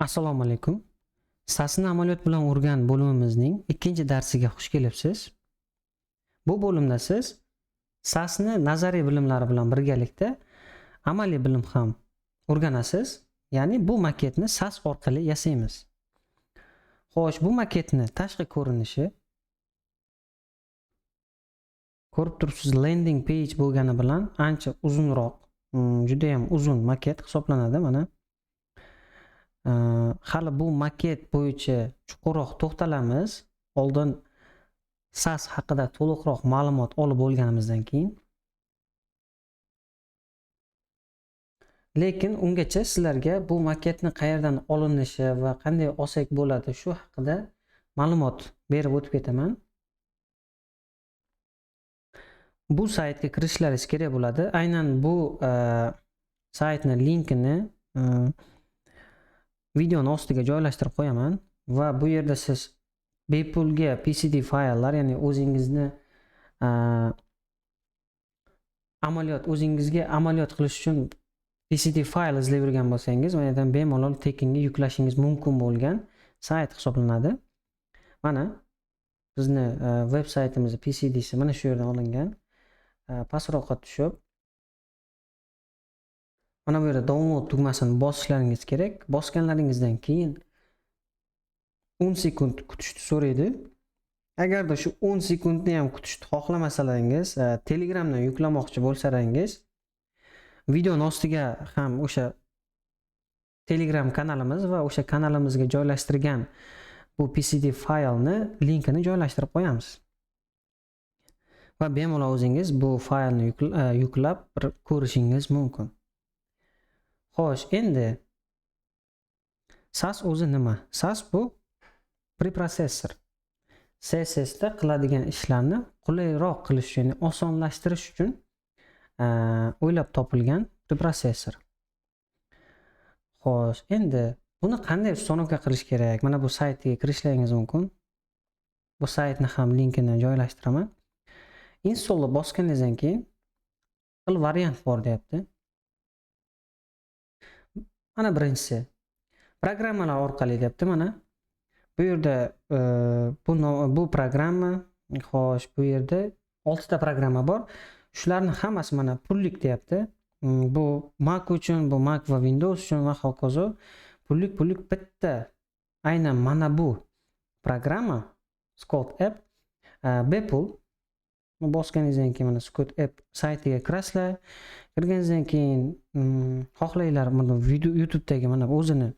Assalomu alaykum. Sassni amaliyot bilan o'rgan bo'limimizning 2-darsiga xush kelibsiz. Bu bo'limda siz Sassni nazariy bilimlari bilan birgalikda amaliy bilim ham o'rganasiz. Ya'ni bu maketni Sass orqali yasaymiz. Xo'sh, bu maketni tashqi ko'rinishi ko'rib turibsiz, landing page bo'lgani bilan ancha uzunroq, juda ham uzun maket hisoblanadi mana. Hali bu maket bo'yicha chuqurroq to'xtalamiz. Oldin Sass haqida to'liqroq ma'lumot olib bo'lganimizdan keyin. Lekin ungacha sizlarga bu maketni qayerdan olinishi va qanday olsak bo'ladi shu haqida ma'lumot berib o'tib ketaman. Bu saytga kirishlaringiz kerak bo'ladi. Aynan bu saytning linkini videoni ostiga joylashtirib qo'yaman va bu yerda siz bepulga PCD fayllar, ya'ni o'zingizga amaliyot qilish uchun PCD fayl izlab yurgan bo'lsangiz, mana yerdan bemalol tekinga yuklashingiz mumkin bo'lgan sayt hisoblanadi. Mana bizni veb saytimiz PCDsi mana shu yerdan olingan. Pastroqqa tushib mana bu yerda download tugmasini bosishlaringiz kerak. Bosganlaringizdan keyin 10 sekund kutishni so'raydi. Agarda shu 10 sekundni ham kutishni xohlamasalaringiz, Telegramdan yuklamoqchi bo'lsalaringiz, videoning ostiga ham o'sha Telegram kanalimiz va o'sha kanalimizga joylashtirgan bu PCD faylni linkini joylashtirib qo'yamiz. Va bemalol o'zingiz bu faylni yuklab ko'rishingiz mumkin. Xo'sh, endi Sass o'zi nima? Sass bu preprosessor. CSSda qiladigan ishlarni qulayroq qilish uchun, osonlashtirish uchun o'ylab topilgan preprosessor. Xo'sh, endi buni qanday uстановка qilish kerak? Mana bu saytga kirishlaringiz mumkin. Bu saytni ham linkini joylashtiraman. Installni bosganingizdan keyin xil variant bor deyapti. Mana birinchisi programmalar orqali deyapti. Mana bu yerda bu programma, xo'sh, bu yerda 6 ta programma bor. Shularning hammasi mana pullik deyapti. Bu Mac uchun, bu Mac va Windows uchun va hokazo. Pullik bitta. Aynan mana bu programma Scout App bepul. Bosganingizdan keyin mana Scout App saytiga kirasizlar. Kirganingizdan keyin xohlanglar mana YouTube'dagi mana o'zini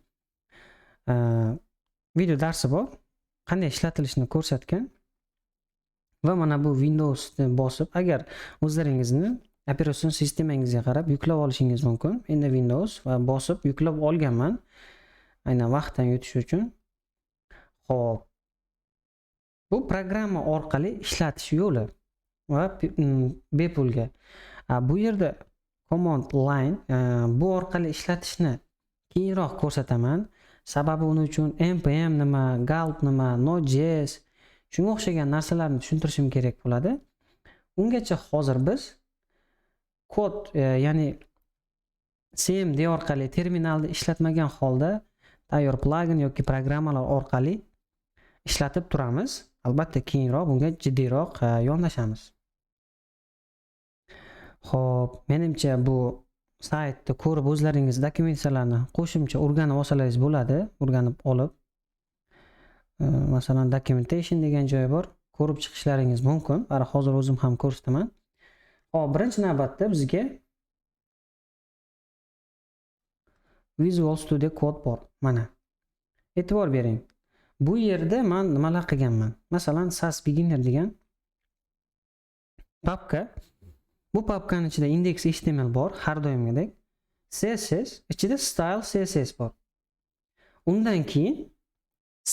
video darsi bor. Qanday ishlatilishini ko'rsatgan. Va mana bu Windowsni bosib, agar o'zlaringizni operatsion sistemangizga qarab yuklab olishingiz mumkin. Endi Windows va bosib yuklab olganman. Aynan vaqtdan yutish uchun. Xo'p. Bu programma orqali ishlatish yo'li va bepulga. Bu yerda command line bu orqali ishlatishni keyinroq ko'rsataman. Sababi uning uchun npm nima, gulp nima, node.js shunga o'xshagan narsalarni tushuntirishim kerak bo'ladi. Ungacha hozir biz kod, ya'ni cmd orqali terminalda ishlatmagan holda tayyor plugin yoki programmalar orqali ishlatib turamiz. Albatta keyinroq bunga jiddiyroq yondashamiz. Xo'p, menimcha bu saytni ko'rib o'zlaringiz dokumentatsiyalarni qo'shimcha o'rganib olsalaringiz bo'ladi, o'rganib olib. Masalan, documentation degan joy bor, ko'rib chiqishlaringiz mumkin. Mana hozir o'zim ham ko'rsataman. Xo'p, birinchi navbatda bizga Visual Studio Code bor. Mana. E'tibor bering. Bu yerda men nimalar qilganman? Masalan, Sass Beginner degan papka. Bu papkaning ichida index.html bor, har doimgidek. CSS, ichida style CSS bor. Undan keyin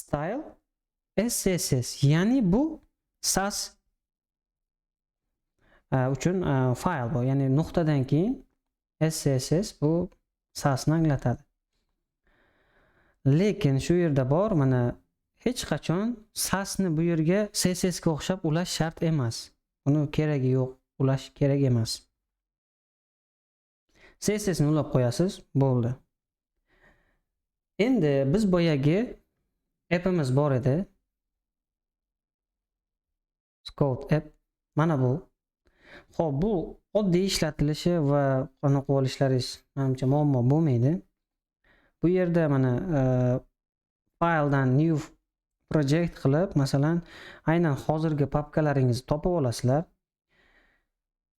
style SSS, ya'ni bu Sass uchun fayl bu, ya'ni nuqtadan keyin SSS bu Sassni anglatadi. Lekin shu yerda bor, mana hech qachon Sassni bu yerga CSS ga o'xshab ulash shart emas. Uni keragi yo'q, ulash kerak emas. CSS ni ulab qo'yasiz, bo'ldi. Endi biz boyagi appimiz bor edi. Scout app. Mana bu. Xo'p, bu oddiy ishlatilishi va qanaqa olishlaringiz menimcha muammo bo'lmaydi. Bu yerda mana filedan new project qilib, masalan, aynan hozirgi papkalaringizni topib olasizlar.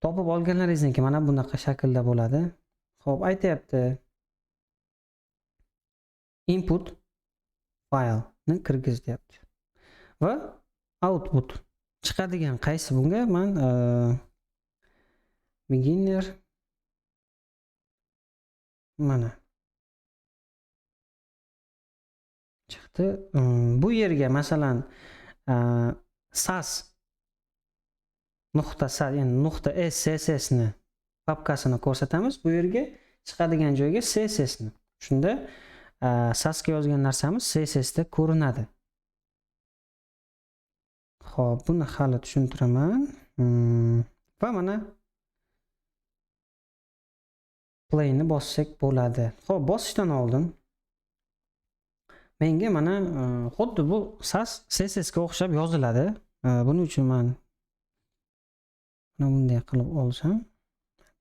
Topib olganlaringizniki mana bunaqa shaklda bo'ladi. Xo'p, aytayapti. Input file ni kirgiz deyapti. Va output chiqadigan qaysi bunga men beginner mana chiqdi. Bu yerga masalan SASSni papkasini ko'rsatamiz. Bu yerga chiqadigan joyga SASSni. Shunda Sassga yozgan narsamiz SASSda ko'rinadi. Xo'p, buni hali tushuntiraman. Va mana playni bossak bo'ladi. Xo'p, bosishdan oldin menga mana xuddi bu SASSga o'xshab yoziladi. Buning uchun men bunday qilib olsam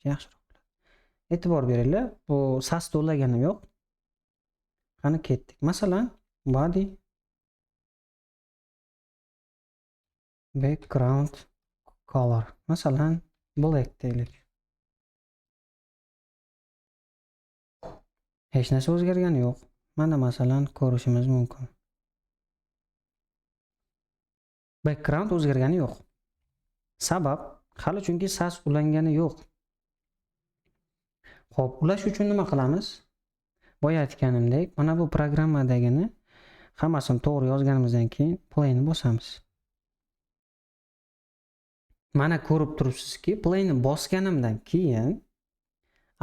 yaxshiroq bo'ladi. E'tibor beringlar, bu Sass to'laganim yo'q. Qani ketdik. Masalan, body background color. Masalan, black deylik. Hech narsa o'zgargani yo'q. Mana masalan ko'rishimiz mumkin. Background o'zgargani yo'q. Sabab hali chunki Sass ulangani yo'q. Xo'p, ulash uchun nima qilamiz? Boya aytganimdek, mana bu programmadagini hammasini to'g'ri yozganimizdan keyin playni bosamiz. Mana ko'rib turibsizki, playni bosganimdan keyin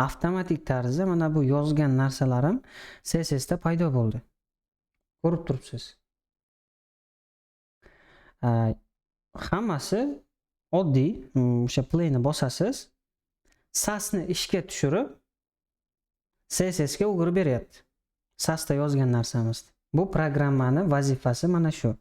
avtomatik tarzda mana bu yozgan narsalarim SSSda paydo bo'ldi. Ko'rib turibsiz. Hammasi oddiy, o'sha playni bosasiz, Sassni ishga tushirib SSSga o'girib beryapti. Sassda yozgan narsamiz. Bu programmani vazifasi mana shu.